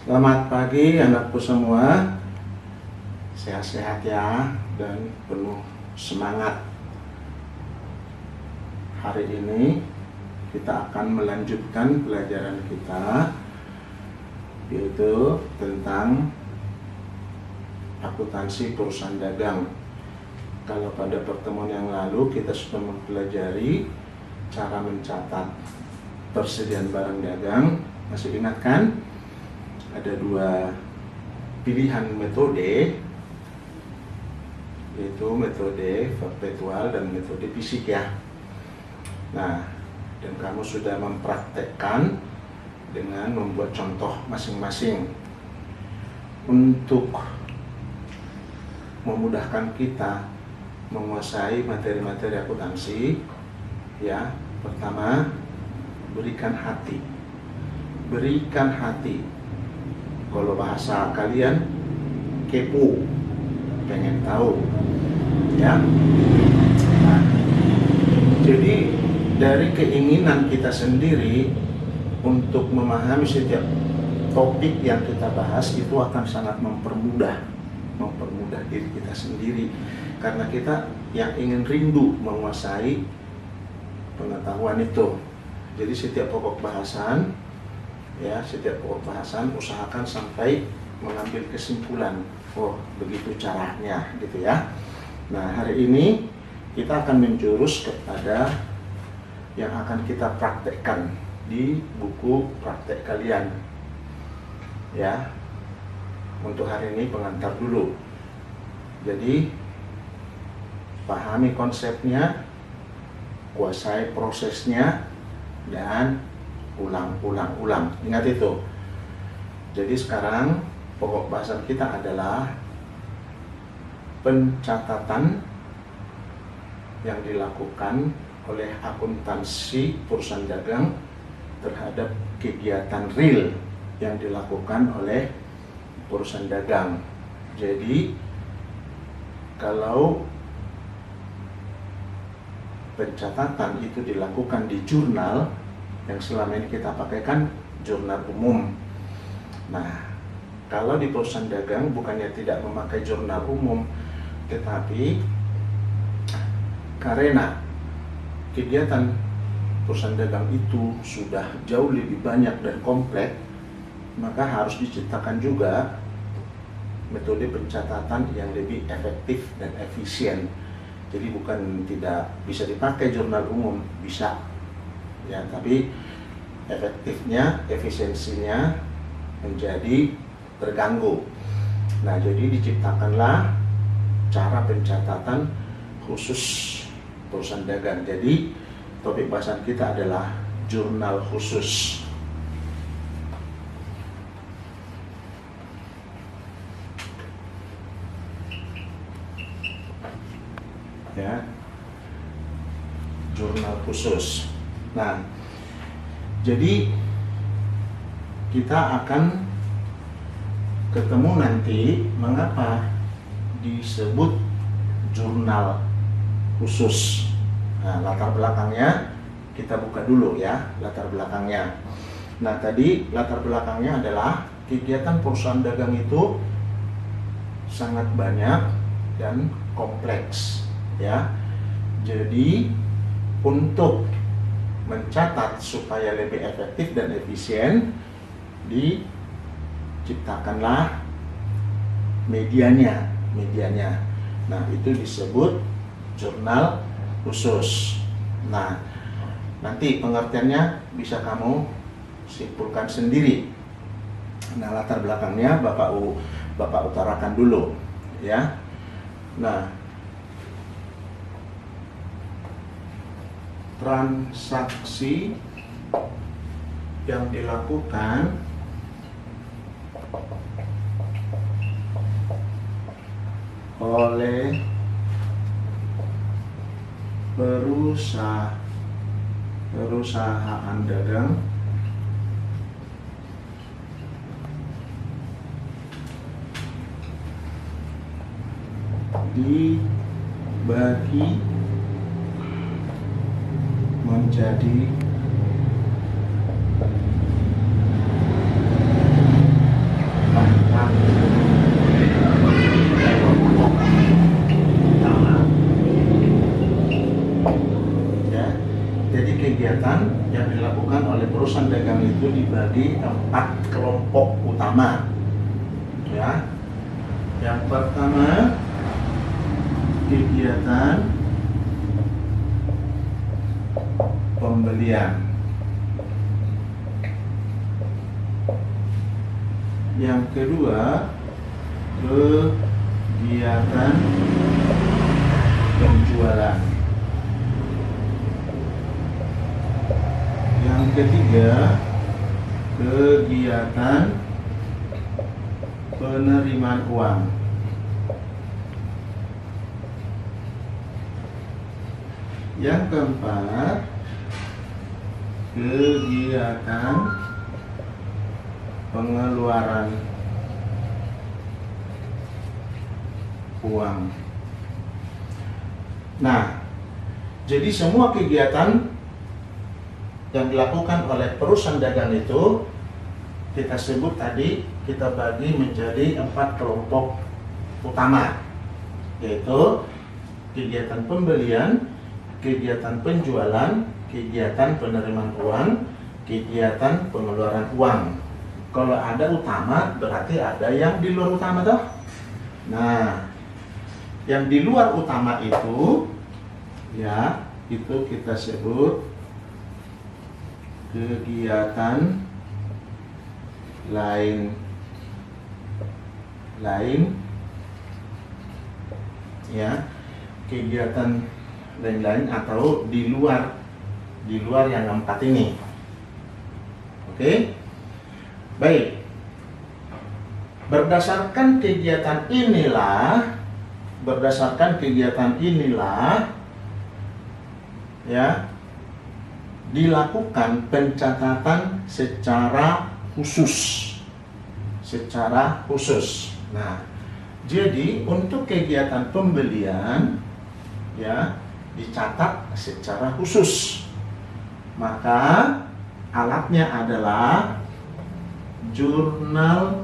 Selamat pagi anakku semua, sehat-sehat ya dan penuh semangat. Hari ini kita akan melanjutkan pelajaran kita, yaitu tentang akuntansi perusahaan dagang. Kalau pada pertemuan yang lalu kita sudah mempelajari cara mencatat persediaan barang dagang, masih ingat kan? Ada dua pilihan metode, yaitu metode perpetual dan metode fisik ya. Nah, dan kamu sudah mempraktekkan dengan membuat contoh masing-masing. Untuk memudahkan kita menguasai materi-materi akuntansi, ya, pertama berikan hati. Berikan hati. Kalau bahasa kalian, kepo, pengen tahu, ya. Nah, jadi dari keinginan kita sendiri untuk memahami setiap topik yang kita bahas itu akan sangat mempermudah diri kita sendiri, karena kita yang ingin rindu menguasai pengetahuan itu. Jadi setiap pokok bahasan, ya, setiap pokok bahasan usahakan sampai mengambil kesimpulan, oh begitu caranya gitu ya. Nah, hari ini kita akan menjurus kepada yang akan kita praktekkan di buku praktek kalian ya. Untuk hari ini pengantar dulu, jadi pahami konsepnya, kuasai prosesnya, dan ulang. Ingat itu. Jadi sekarang pokok bahasan kita adalah pencatatan yang dilakukan oleh akuntansi perusahaan dagang terhadap kegiatan real yang dilakukan oleh perusahaan dagang. Jadi kalau pencatatan itu dilakukan di jurnal, yang selama ini kita pakai kan jurnal umum. Nah, kalau di perusahaan dagang bukannya tidak memakai jurnal umum, tetapi karena kegiatan perusahaan dagang itu sudah jauh lebih banyak dan kompleks, maka harus diciptakan juga metode pencatatan yang lebih efektif dan efisien. Jadi bukan tidak bisa dipakai jurnal umum, bisa ya, tapi efektifnya, efisiensinya menjadi terganggu. Nah, jadi diciptakanlah cara pencatatan khusus perusahaan dagang. Jadi topik bahasan kita adalah jurnal khusus. Ya, jurnal khusus. Nah, jadi kita akan ketemu nanti mengapa disebut jurnal khusus. Nah, latar belakangnya kita buka dulu ya, latar belakangnya. Nah, tadi latar belakangnya adalah kegiatan perusahaan dagang itu sangat banyak dan kompleks ya. Jadi untuk mencatat supaya lebih efektif dan efisien, diciptakanlah medianya. Nah, itu disebut jurnal khusus. Nah, nanti pengertiannya bisa kamu simpulkan sendiri. Nah, latar belakangnya Bapak utarakan dulu ya. Nah, transaksi yang dilakukan oleh perusahaan dagang dibagi menjadi kegiatan yang dilakukan oleh perusahaan dagang itu dibagi 4 kelompok utama. Ya. Yang pertama, kegiatan pembelian. Yang kedua, kegiatan penjualan. Yang ketiga, kegiatan penerimaan uang. Yang keempat, kegiatan pengeluaran uang. Nah, jadi semua kegiatan yang dilakukan oleh perusahaan dagang itu kita sebut tadi, kita bagi menjadi 4 kelompok utama, yaitu kegiatan pembelian, kegiatan penjualan, kegiatan penerimaan uang, kegiatan pengeluaran uang. Kalau ada utama, berarti ada yang di luar utama toh. Nah, yang di luar utama itu, ya, itu kita sebut kegiatan lain, ya, kegiatan lain-lain atau di luar yang 4 ini. Oke? Baik. Berdasarkan kegiatan inilah, ya, dilakukan pencatatan secara khusus. Nah, jadi untuk kegiatan pembelian, ya, dicatat secara khusus. Maka alatnya adalah jurnal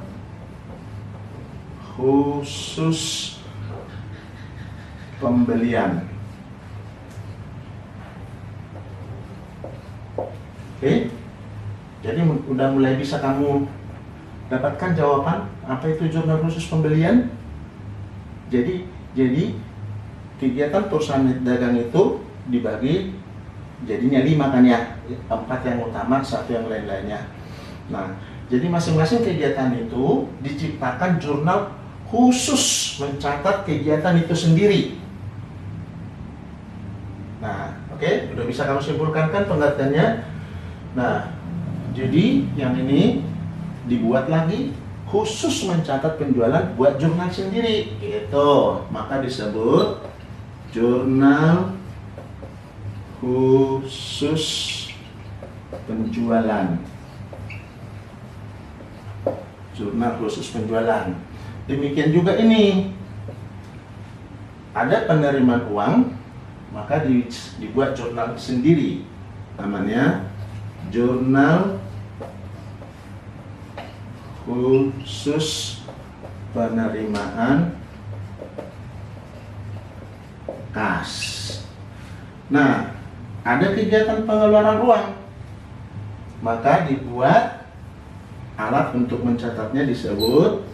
khusus pembelian. Oke, jadi udah mulai bisa kamu dapatkan jawaban apa itu jurnal khusus pembelian. Jadi kegiatan perusahaan dagang itu dibagi jadinya 5 kan ya, 4 yang utama, 1 yang lain-lainnya. Nah, jadi masing-masing kegiatan itu diciptakan jurnal khusus mencatat kegiatan itu sendiri. Nah, oke, udah bisa kamu simpulkan kan pengertiannya. Nah, jadi yang ini dibuat lagi khusus mencatat penjualan, buat jurnal sendiri gitu. Maka disebut jurnal khusus penjualan. Jurnal khusus penjualan. Demikian juga ini, ada penerimaan uang, maka dibuat jurnal sendiri, namanya jurnal khusus penerimaan kas. Nah, ada kegiatan pengeluaran uang, maka dibuat alat untuk mencatatnya, disebut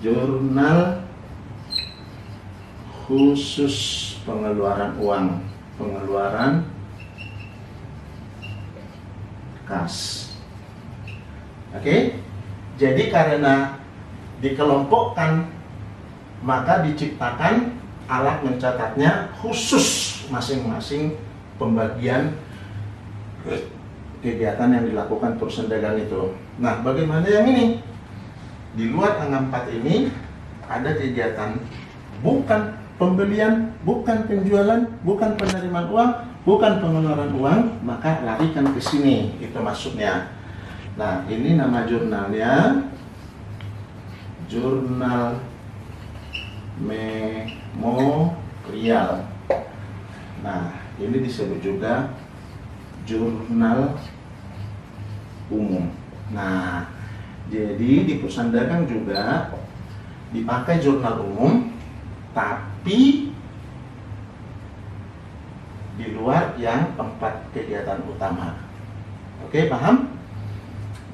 jurnal khusus pengeluaran uang, pengeluaran kas. Oke, jadi karena dikelompokkan, maka diciptakan alat mencatatnya khusus masing-masing pembagian kegiatan yang dilakukan perusahaan dagang itu. Nah, bagaimana yang ini? Di luar angka 4 ini ada kegiatan bukan pembelian, bukan penjualan, bukan penerimaan uang, bukan pengeluaran uang, maka larikan ke sini, itu maksudnya. Nah, ini nama jurnalnya jurnal memorial. Nah, ini disebut juga jurnal umum. Nah, jadi di perusahaan dagang juga dipakai jurnal umum, tapi di luar yang 4 kegiatan utama. Oke, paham?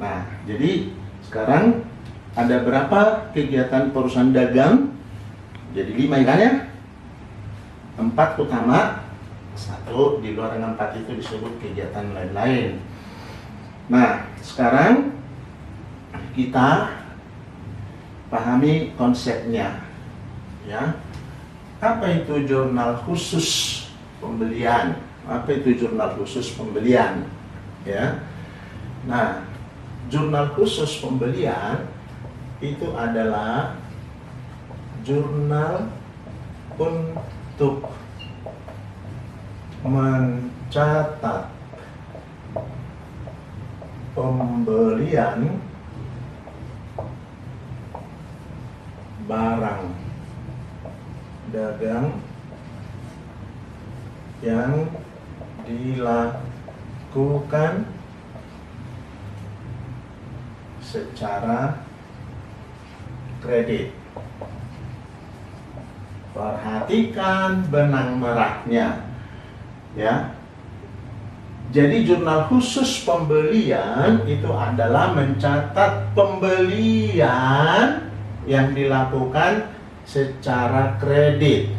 Nah, jadi sekarang ada berapa kegiatan perusahaan dagang? Jadi 5 kan ya? 4 utama, 1 di luar yang 4 itu disebut kegiatan lain-lain. Nah, sekarang kita pahami konsepnya, ya. Apa itu jurnal khusus pembelian? Apa itu jurnal khusus pembelian? Ya. Nah, jurnal khusus pembelian itu adalah jurnal untuk mencatat pembelian barang dagang yang dilakukan secara kredit. Perhatikan benang merahnya, ya. Jadi jurnal khusus pembelian itu adalah mencatat pembelian yang dilakukan secara kredit,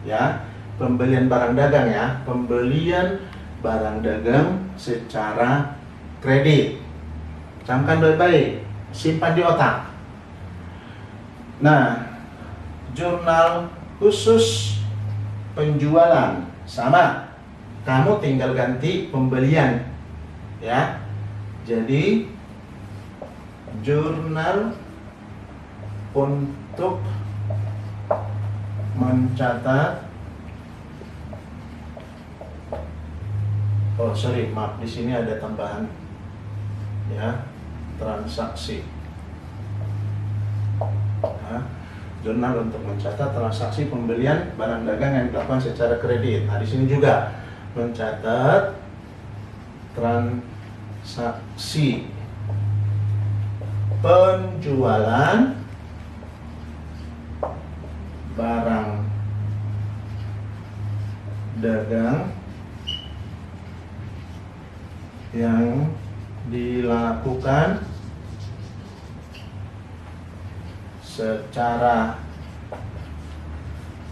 ya. Pembelian barang dagang, ya. Pembelian barang dagang secara kredit. Camkan baik-baik, simpan di otak. Nah, jurnal khusus penjualan sama, kamu tinggal ganti pembelian, ya. Jadi jurnal untuk mencatat, maaf, di sini ada tambahan, ya, transaksi. Nah, jurnal untuk mencatat transaksi pembelian barang dagang yang dilakukan secara kredit. Nah, di sini juga mencatat transaksi penjualan barang dagang yang dilakukan secara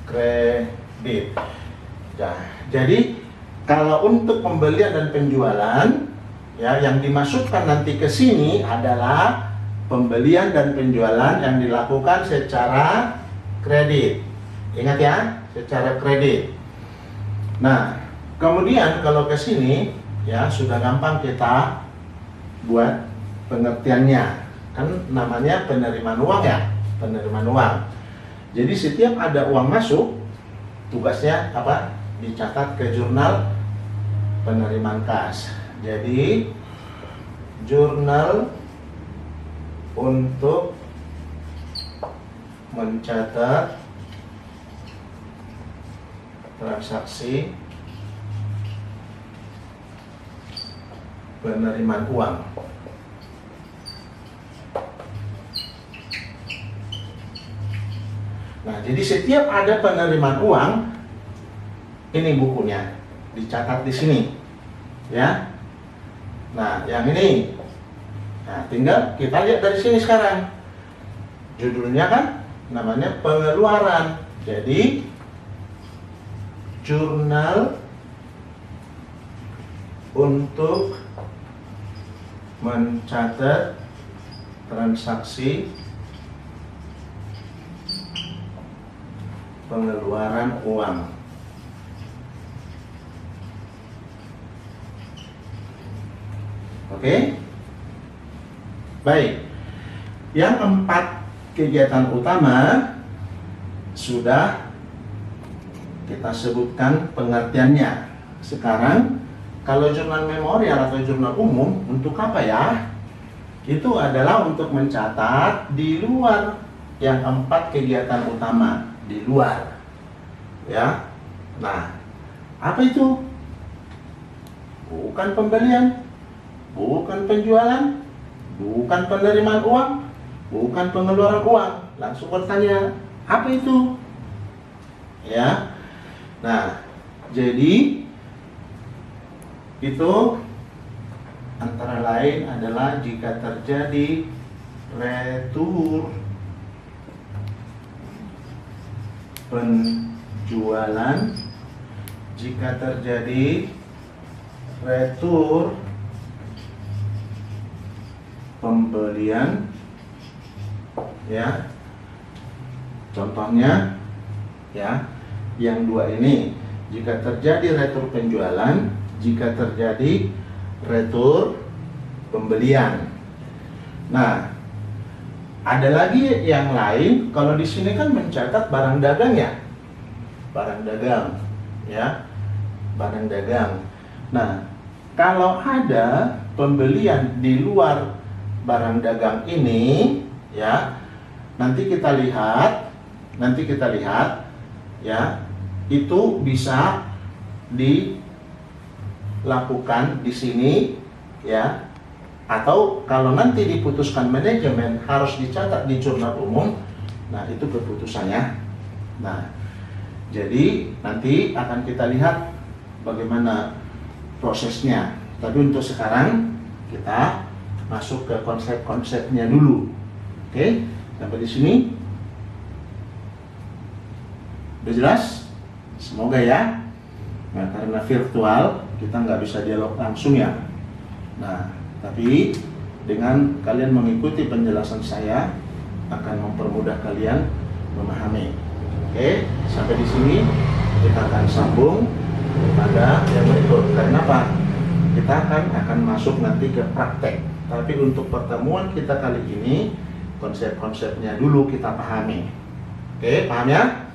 kredit. Nah, jadi kalau untuk pembelian dan penjualan, ya, yang dimasukkan nanti ke sini adalah pembelian dan penjualan yang dilakukan secara kredit. Ingat ya, secara kredit. Nah, kemudian kalau ke sini, ya, sudah gampang kita buat pengertiannya. Kan namanya penerimaan uang, ya. Penerimaan uang. Jadi setiap ada uang masuk, tugasnya apa? Dicatat ke jurnal penerimaan kas. Jadi jurnal untuk mencatat transaksi penerimaan uang. Nah, jadi setiap ada penerimaan uang, ini bukunya dicatat di sini, ya. Nah, yang ini, nah, tinggal kita lihat dari sini sekarang. Judulnya kan namanya pengeluaran. Jadi jurnal untuk mencatat transaksi pengeluaran uang. Oke? Baik. Yang 4 kegiatan utama sudah kita sebutkan pengertiannya. Sekarang kalau jurnal memorial atau jurnal umum untuk apa, ya? Itu adalah untuk mencatat di luar yang 4 kegiatan utama, di luar, ya. Nah, apa itu? Bukan pembelian, bukan penjualan, bukan penerimaan uang, bukan pengeluaran uang. Langsung bertanya, apa itu? Ya. Nah, jadi itu antara lain adalah jika terjadi retur penjualan, jika terjadi retur pembelian, ya. Contohnya, ya, yang dua ini, jika terjadi retur penjualan, jika terjadi retur pembelian. Nah, ada lagi yang lain. Kalau di sini kan mencatat barang dagang, ya, barang dagang, ya, barang dagang. Nah, kalau ada pembelian di luar barang dagang ini, ya, nanti kita lihat, ya, itu bisa dilakukan di sini, ya. Atau kalau nanti diputuskan manajemen harus dicatat di jurnal umum, nah itu keputusannya. Nah, jadi nanti akan kita lihat bagaimana prosesnya. Tapi untuk sekarang kita masuk ke konsep-konsepnya dulu. Oke, sampai di sini udah jelas? Semoga ya. Nah, karena virtual kita nggak bisa dialog langsung, ya. Nah, tapi dengan kalian mengikuti penjelasan saya akan mempermudah kalian memahami. Oke, sampai di sini kita akan sambung pada yang berikut. Karena apa? Kita akan masuk nanti ke praktek. Tapi untuk pertemuan kita kali ini, konsep-konsepnya dulu kita pahami. Oke, paham ya?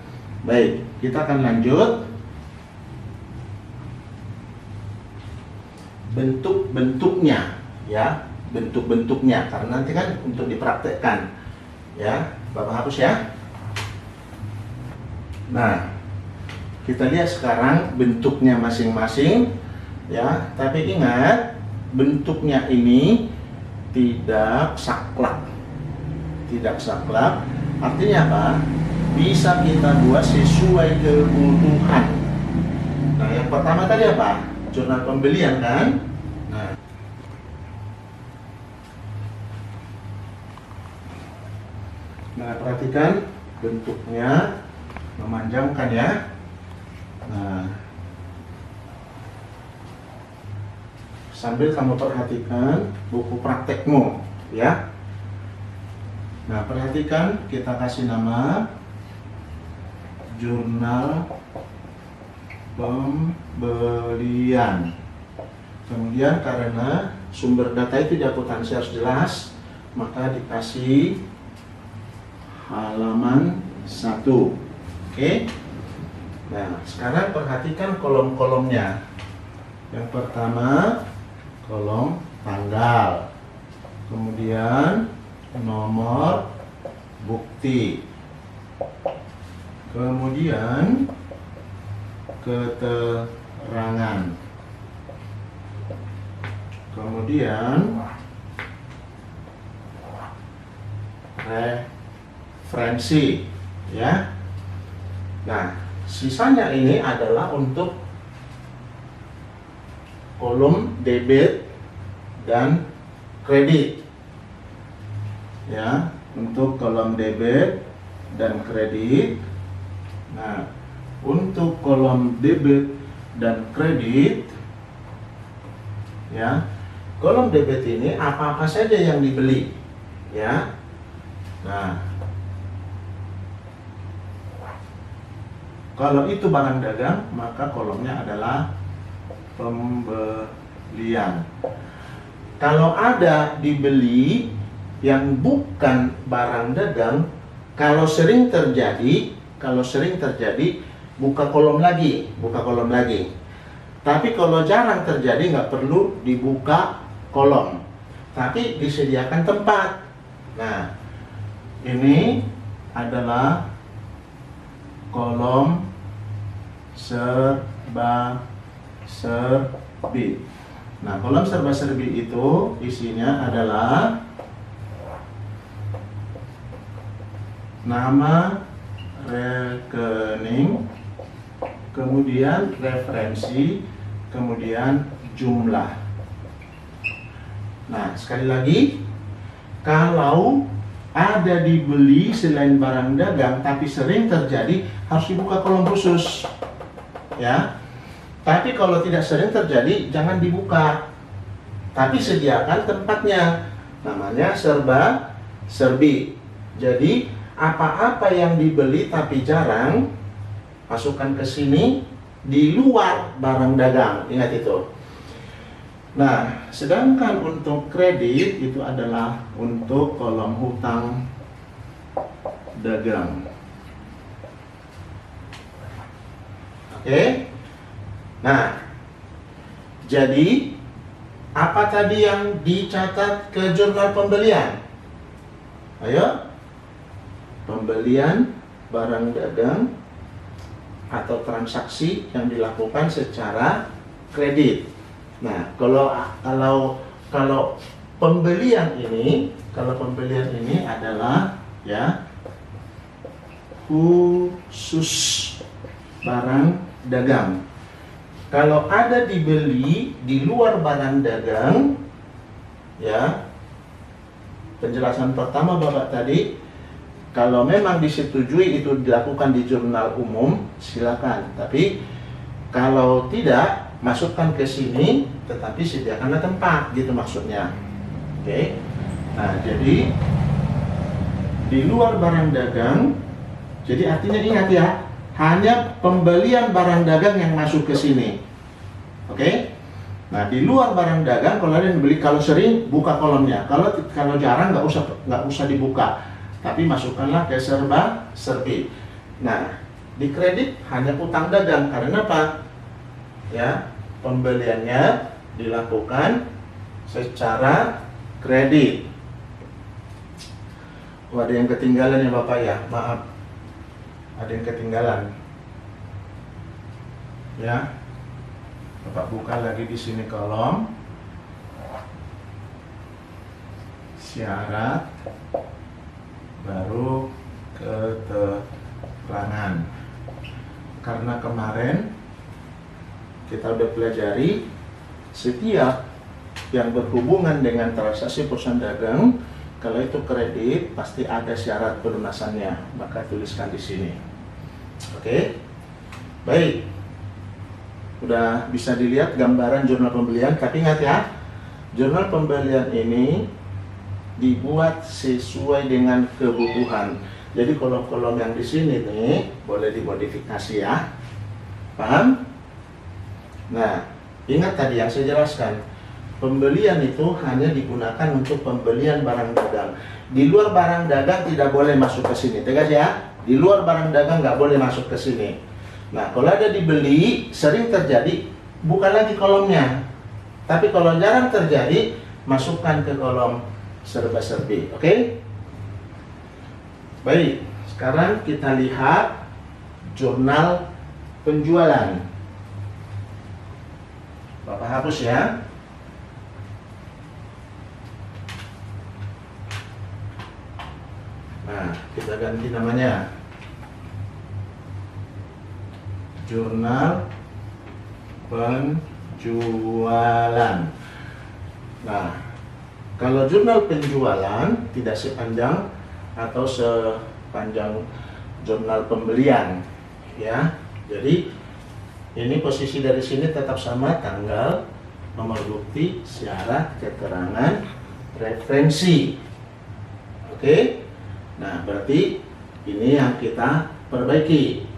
Baik, kita akan lanjut. Bentuk-bentuknya, ya, bentuk-bentuknya, karena nanti kan untuk dipraktekkan, ya. Bapak hapus ya. Nah, kita lihat sekarang bentuknya masing-masing, ya. Tapi ingat, bentuknya ini tidak saklek, artinya apa? Bisa kita buat sesuai kebutuhan. Nah, yang pertama tadi apa? Jurnal pembelian, kan? Nah, perhatikan bentuknya memanjangkan, ya. Nah, sambil kamu perhatikan buku praktekmu, ya. Nah, perhatikan, kita kasih nama jurnal pembelian. Kemudian karena sumber data itu di akuntansi harus jelas, maka dikasih halaman 1. Oke. Nah, sekarang perhatikan kolom-kolomnya. Yang pertama, kolom tanggal. Kemudian nomor bukti. Kemudian keterangan. Kemudian referensi, ya. Nah, sisanya ini adalah untuk kolom debit dan kredit, ya, untuk kolom debit dan kredit. Nah, untuk kolom debit dan kredit, ya, kolom debit ini apa-apa saja yang dibeli, ya. Nah, kalau itu barang dagang, maka kolomnya adalah pembelian. Kalau ada dibeli yang bukan barang dagang, kalau sering terjadi, buka kolom lagi. Tapi kalau jarang terjadi, nggak perlu dibuka kolom, tapi disediakan tempat. Nah, ini adalah kolom serba-serbi. Nah, kolom serba-serbi itu isinya adalah nama rekening, kemudian referensi, kemudian jumlah. Nah, sekali lagi, kalau ada dibeli selain barang dagang tapi sering terjadi, harus dibuka kolom khusus, ya. Tapi kalau tidak sering terjadi, jangan dibuka, tapi sediakan tempatnya, namanya serba serbi. Jadi apa-apa yang dibeli tapi jarang, masukkan ke sini di luar barang dagang, ingat itu. Nah, sedangkan untuk kredit itu adalah untuk kolom hutang dagang. Oke. Nah, jadi apa tadi yang dicatat ke jurnal pembelian? Ayo. Pembelian barang dagang atau transaksi yang dilakukan secara kredit. Nah, kalau pembelian ini adalah ya khusus barang dagang. Kalau ada dibeli di luar barang dagang, ya, penjelasan pertama Bapak tadi, kalau memang disetujui itu dilakukan di jurnal umum, silakan. Tapi kalau tidak, masukkan ke sini, tetapi sediakanlah tempat, gitu maksudnya. Oke. Nah, jadi di luar barang dagang, jadi artinya ingat ya, hanya pembelian barang dagang yang masuk ke sini. Oke. Nah, di luar barang dagang, kalau ada yang beli, kalau sering buka kolomnya, kalau jarang nggak usah dibuka, tapi masukkanlah ke serba serbi. Nah, di kredit hanya utang dagang, karena apa? Ya, pembeliannya dilakukan secara kredit. Oh, ada yang ketinggalan ya Bapak ya, maaf, ada yang ketinggalan. Ya, Bapak buka lagi di sini kolom syarat, baru keterangan. Karena kemarin kita udah pelajari setiap yang berhubungan dengan transaksi perusahaan dagang, kalau itu kredit pasti ada syarat pelunasannya, maka tuliskan di sini. Oke, baik, udah bisa dilihat gambaran jurnal pembelian. Tapi ingat ya, jurnal pembelian ini dibuat sesuai dengan kebutuhan. Jadi kolom-kolom yang di sini nih boleh dimodifikasi ya, paham? Nah, ingat tadi yang saya jelaskan, pembelian itu hanya digunakan untuk pembelian barang dagang. Di luar barang dagang tidak boleh masuk ke sini, tegas ya? Di luar barang dagang nggak boleh masuk ke sini. Nah, kalau ada dibeli, sering terjadi, buka lagi kolomnya. Tapi kalau jarang terjadi, masukkan ke kolom serba-serbi, oke? Baik, sekarang kita lihat jurnal penjualan. Bapak hapus ya. Nah, kita ganti namanya. Jurnal penjualan. Nah, kalau jurnal penjualan tidak sepanjang atau sepanjang jurnal pembelian, ya. Jadi ini posisi dari sini tetap sama, tanggal, nomor bukti, syarat, keterangan, referensi. Oke. Nah, berarti ini yang kita perbaiki.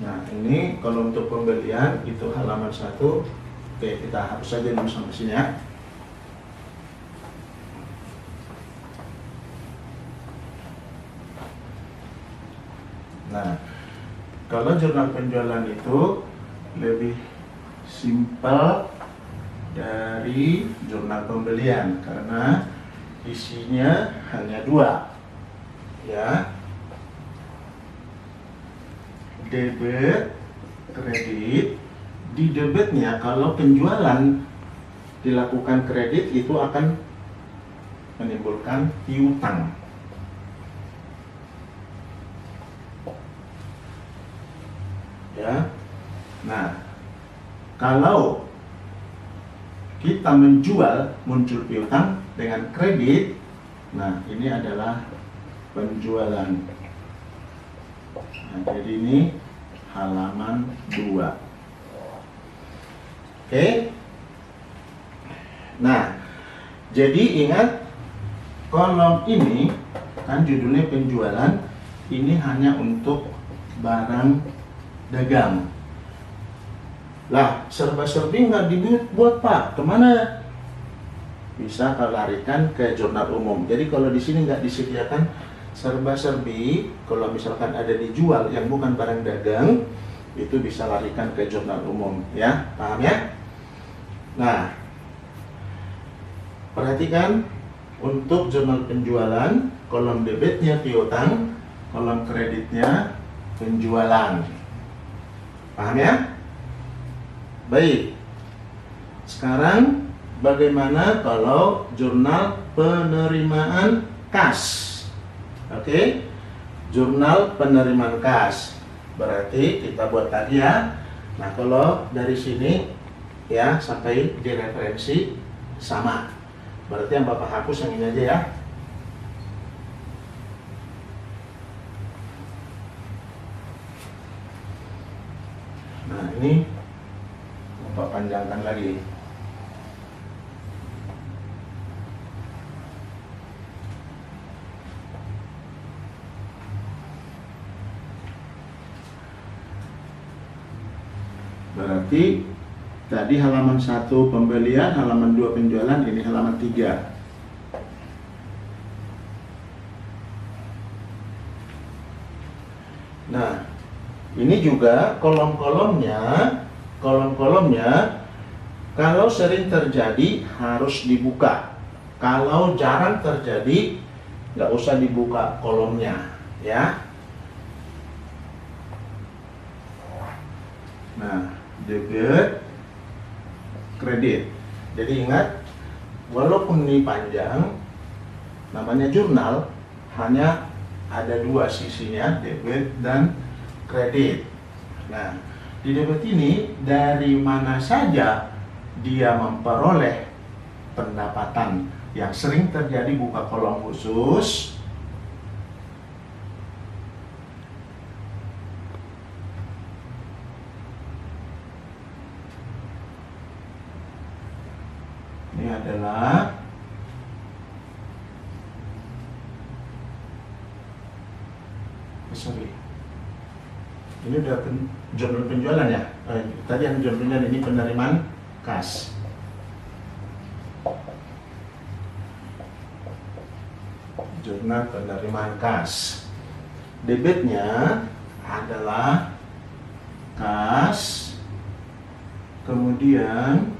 Nah, ini kalau untuk pembelian itu halaman 1. Oke, kita hapus saja dulu sampai sini ya. Nah, kalau jurnal penjualan itu lebih simpel dari jurnal pembelian karena isinya hanya 2, ya, debit, kredit. Di debitnya, kalau penjualan dilakukan kredit, itu akan menimbulkan piutang. Ya. Nah, kalau kita menjual muncul piutang dengan kredit, nah ini adalah penjualan. Nah, jadi ini halaman 2. Oke. Nah, jadi ingat kolom ini kan judulnya penjualan, ini hanya untuk barang dagang. Lah, serba-serbi nggak dibuat Pak, kemana? Bisa kalau larikan ke jurnal umum. Jadi kalau di sini nggak disediakan serba-serbi, kalau misalkan ada dijual yang bukan barang dagang, itu bisa larikan ke jurnal umum, ya, paham ya? Nah, perhatikan untuk jurnal penjualan, kolom debitnya piutang, kolom kreditnya penjualan. Paham ya? Baik. Sekarang bagaimana kalau jurnal penerimaan kas? Oke. Jurnal penerimaan kas. Berarti kita buat tadi ya. Nah, kalau dari sini ya sampai di referensi sama. Berarti yang Bapak hapus yang ini aja ya. Nah, ini Bapak panjangkan lagi. Berarti tadi halaman 1 pembelian, halaman 2 penjualan, ini halaman 3. Nah, ini juga kolom-kolomnya kalau sering terjadi harus dibuka. Kalau jarang terjadi nggak usah dibuka kolomnya, ya. Nah, debit, kredit. Jadi ingat, walaupun ini panjang, namanya jurnal, hanya ada 2 sisinya, debit dan kredit. Nah, di debit ini dari mana saja dia memperoleh pendapatan yang sering terjadi buka kolom khusus. Ini adalah ini udah jurnal penjualan ya. Tadi yang jurnal penjualan, ini penerimaan kas. Jurnal penerimaan kas. Debitnya adalah kas, kemudian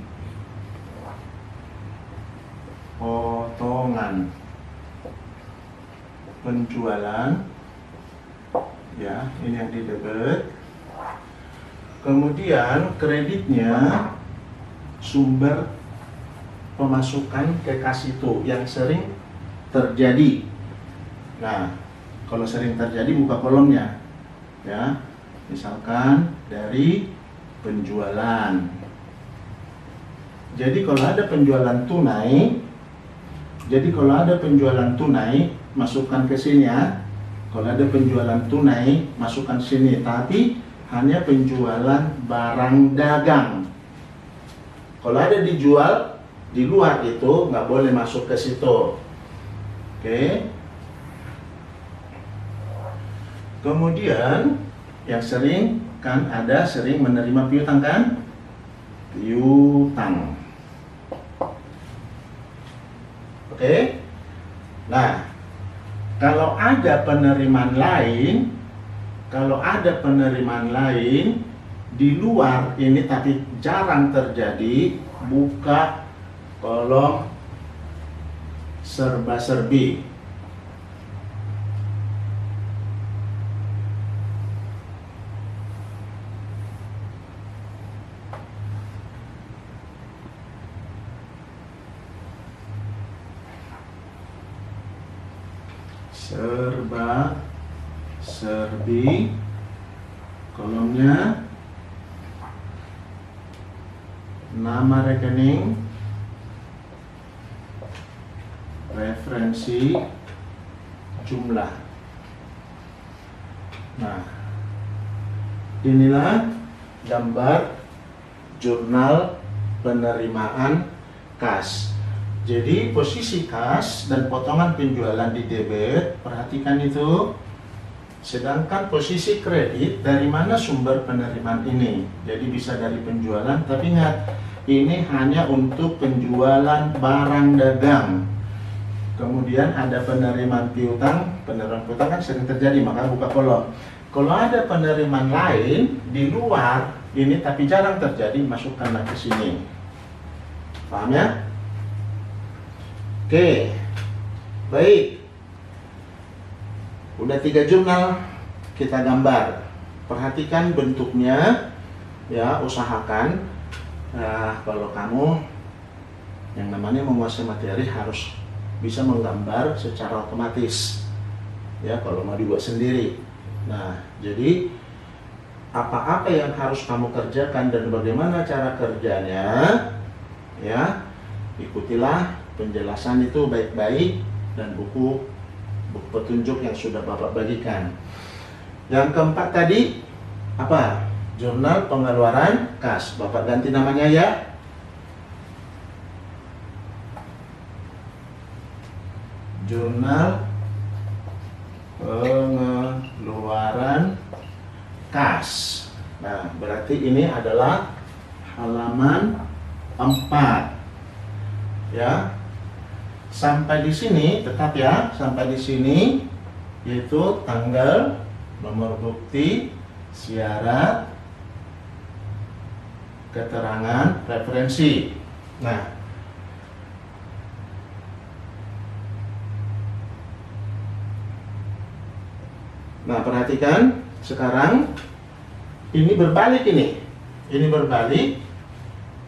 potongan penjualan, ya, ini yang di debit. Kemudian kreditnya sumber pemasukan ke kas itu yang sering terjadi. Nah, kalau sering terjadi buka kolomnya, ya, misalkan dari penjualan. Jadi kalau ada penjualan tunai, masukkan ke sini ya. Kalau ada penjualan tunai, masukkan sini. Tapi hanya penjualan barang dagang. Kalau ada dijual di luar itu nggak boleh masuk ke situ. Oke. Kemudian yang sering kan ada sering menerima piutang kan? Piutang. Oke. Nah, kalau ada penerimaan lain di luar ini tapi jarang terjadi, buka kolom serba-serbi. serbi, kolomnya nama rekening, referensi, jumlah. Nah, inilah gambar jurnal penerimaan kas. Jadi posisi kas dan potongan penjualan di debit, perhatikan itu. Sedangkan posisi kredit, dari mana sumber penerimaan ini? Jadi bisa dari penjualan, tapi ingat, ini hanya untuk penjualan barang dagang. Kemudian ada penerimaan piutang. Penerimaan piutang kan sering terjadi, maka buka kolom. Kalau ada penerimaan lain di luar ini tapi jarang terjadi, masukkanlah ke sini. Paham ya? Oke, baik. Udah 3 jurnal kita gambar. Perhatikan bentuknya, ya. Usahakan kalau kamu yang namanya menguasai materi harus bisa menggambar secara otomatis. Ya, kalau mau dibuat sendiri. Nah, jadi apa-apa yang harus kamu kerjakan dan bagaimana cara kerjanya, ya, ikutilah penjelasan itu baik-baik dan buku petunjuk yang sudah Bapak bagikan. Yang keempat tadi apa? Jurnal pengeluaran kas. Bapak ganti namanya ya. Jurnal pengeluaran kas. Nah, berarti ini adalah halaman 4. Ya. Sampai di sini, tetap ya, sampai di sini yaitu tanggal, nomor bukti, syarat, keterangan, referensi. Nah, perhatikan sekarang ini berbalik ini. Ini berbalik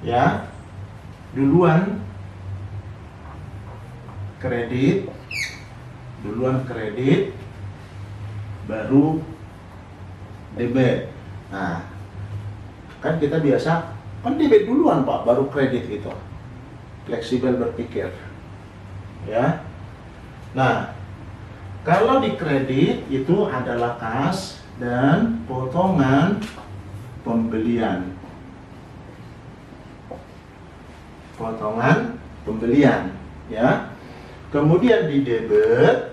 ya. Duluan kredit, baru debit. Nah, kan kita biasa kan debit duluan Pak, baru kredit itu. Fleksibel berpikir. Ya. Nah, kalau di kredit itu adalah kas dan potongan pembelian. Potongan pembelian, ya. Kemudian di debit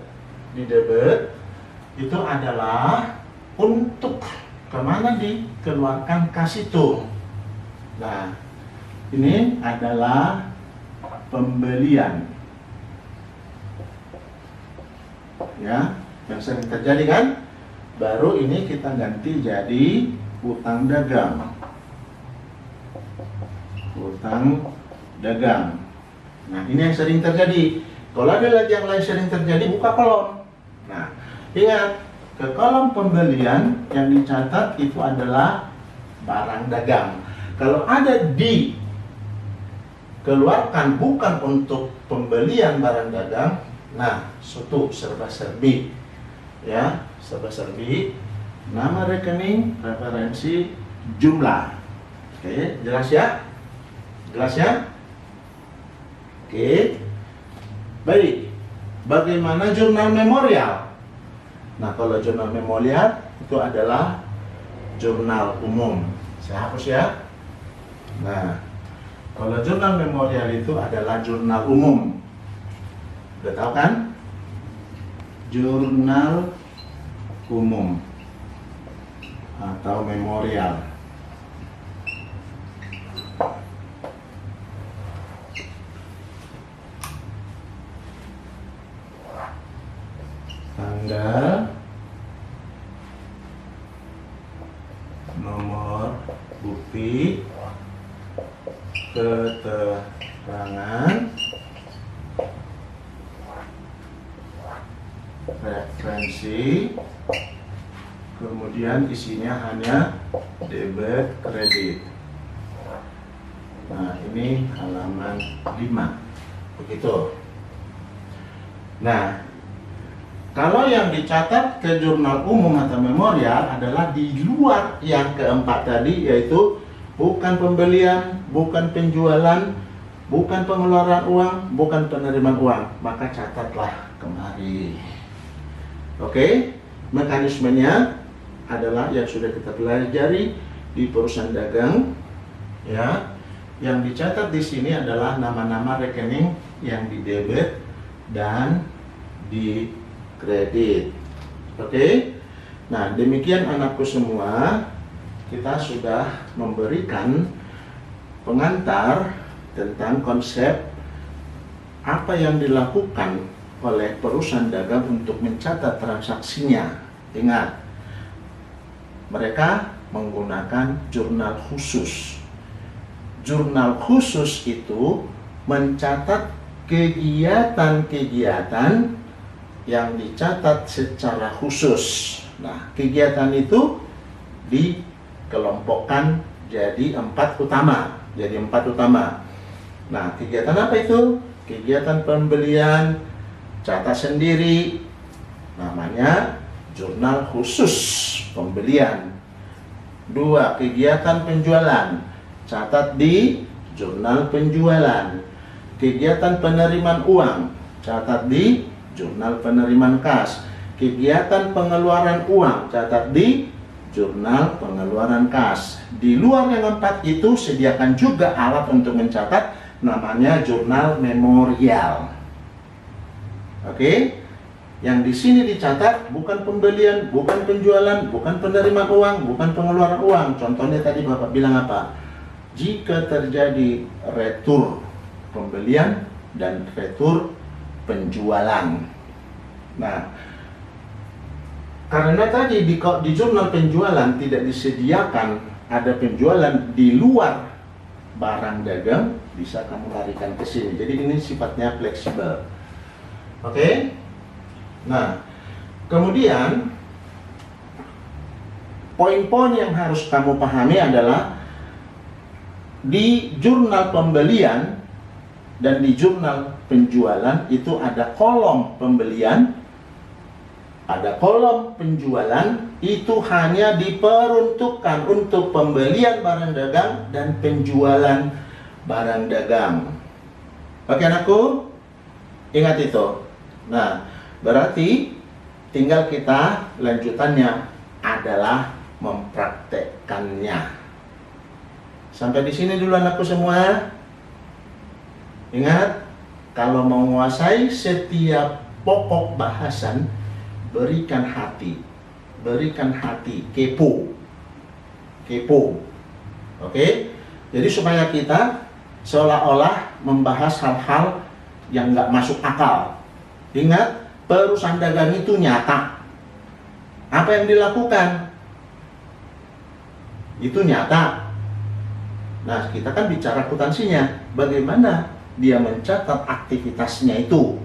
itu adalah untuk kemana dikeluarkan kas itu. Nah, ini adalah pembelian, ya, yang sering terjadi kan. Baru ini kita ganti jadi utang dagang. Utang dagang. Nah, ini yang sering terjadi. Kalau ada lagi yang lain sering terjadi, buka kolom. Nah, ingat, ke kolom pembelian yang dicatat itu adalah barang dagang. Kalau ada dikeluarkan bukan untuk pembelian barang dagang, nah, suatu serba-serbi. Ya, serba-serbi, nama rekening, referensi, jumlah. Oke, jelas ya? Jelas ya? Oke. Baik, bagaimana jurnal memorial? Nah, kalau jurnal memorial itu adalah jurnal umum. Saya hapus ya. Nah, kalau jurnal memorial itu adalah jurnal umum. Udah tahu kan? Jurnal umum atau memorial. Tanggal, nomor bukti, keterangan, referensi, kemudian isinya hanya debit kredit. Nah, ini halaman 5. Begitu. Nah, Kalau yang dicatat ke jurnal umum atau memorial adalah di luar yang keempat tadi, yaitu bukan pembelian, bukan penjualan, bukan pengeluaran uang, bukan penerimaan uang, maka catatlah kemari. Oke, mekanismenya adalah yang sudah kita pelajari di perusahaan dagang, ya. Yang dicatat di sini adalah nama-nama rekening yang di debit dan di kredit. Oke. Nah, demikian anakku semua, kita sudah memberikan pengantar tentang konsep apa yang dilakukan oleh perusahaan dagang untuk mencatat transaksinya. Ingat, mereka menggunakan jurnal khusus. Jurnal khusus itu mencatat kegiatan-kegiatan yang dicatat secara khusus. Nah, kegiatan itu dikelompokkan jadi empat utama. Nah, kegiatan apa itu? Kegiatan pembelian, catat sendiri, namanya jurnal khusus pembelian. 2. Kegiatan penjualan, catat di jurnal penjualan. Kegiatan penerimaan uang, catat di jurnal penerimaan kas. Kegiatan pengeluaran uang, catat di jurnal pengeluaran kas. Di luar yang 4 itu, sediakan juga alat untuk mencatat, namanya jurnal memorial. Oke? Yang di sini dicatat bukan pembelian, bukan penjualan, bukan penerimaan uang, bukan pengeluaran uang. Contohnya tadi Bapak bilang apa? Jika terjadi retur pembelian dan retur penjualan. Nah, karena tadi di jurnal penjualan tidak disediakan ada penjualan di luar barang dagang, bisa kamu larikan ke sini. Jadi ini sifatnya fleksibel. Oke? Nah, kemudian poin-poin yang harus kamu pahami adalah di jurnal pembelian dan di jurnal penjualan itu ada kolom pembelian, ada kolom penjualan, itu hanya diperuntukkan untuk pembelian barang dagang dan penjualan barang dagang. Oke anakku, ingat itu. Nah, berarti tinggal kita lanjutannya adalah mempraktekkannya. Sampai di sini dulu anakku semua. Ingat, kalau mau menguasai setiap pokok bahasan, berikan hati, kepo. Oke? Jadi supaya kita seolah-olah membahas hal-hal yang nggak masuk akal. Ingat, perusahaan dagang itu nyata. Apa yang dilakukan? Itu nyata. Nah, kita kan bicara akuntansinya. Bagaimana dia mencatat aktivitasnya itu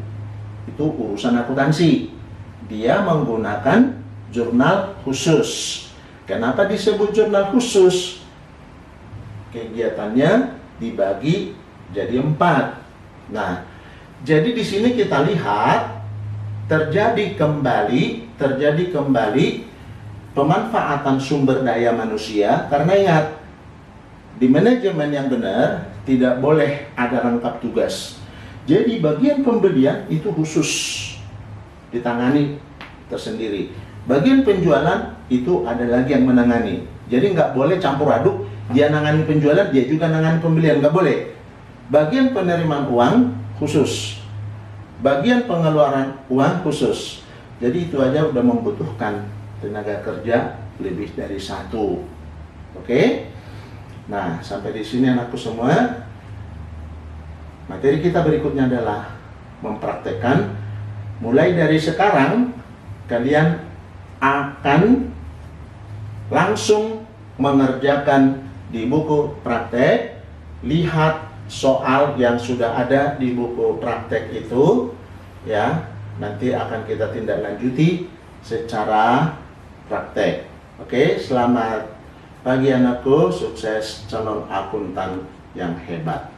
urusan akuntansi. Dia menggunakan jurnal khusus. Kenapa disebut jurnal khusus? Kegiatannya dibagi jadi 4. Nah, jadi di sini kita lihat terjadi kembali pemanfaatan sumber daya manusia. Karena ingat, di manajemen yang benar tidak boleh ada rangkap tugas. Jadi bagian pembelian itu khusus ditangani tersendiri. Bagian penjualan itu ada lagi yang menangani. Jadi nggak boleh campur aduk. Dia nangani penjualan, dia juga nangani pembelian, nggak boleh. Bagian penerimaan uang khusus. Bagian pengeluaran uang khusus. Jadi itu aja udah membutuhkan tenaga kerja lebih dari 1. Oke? Nah, sampai di sini anakku semua. Materi kita berikutnya adalah mempraktekkan. Mulai dari sekarang, kalian akan langsung mengerjakan di buku praktek. Lihat soal yang sudah ada di buku praktek itu, ya. Nanti akan kita tindak lanjuti secara praktek. Oke, selamat pagi anakku, sukses calon akuntan yang hebat.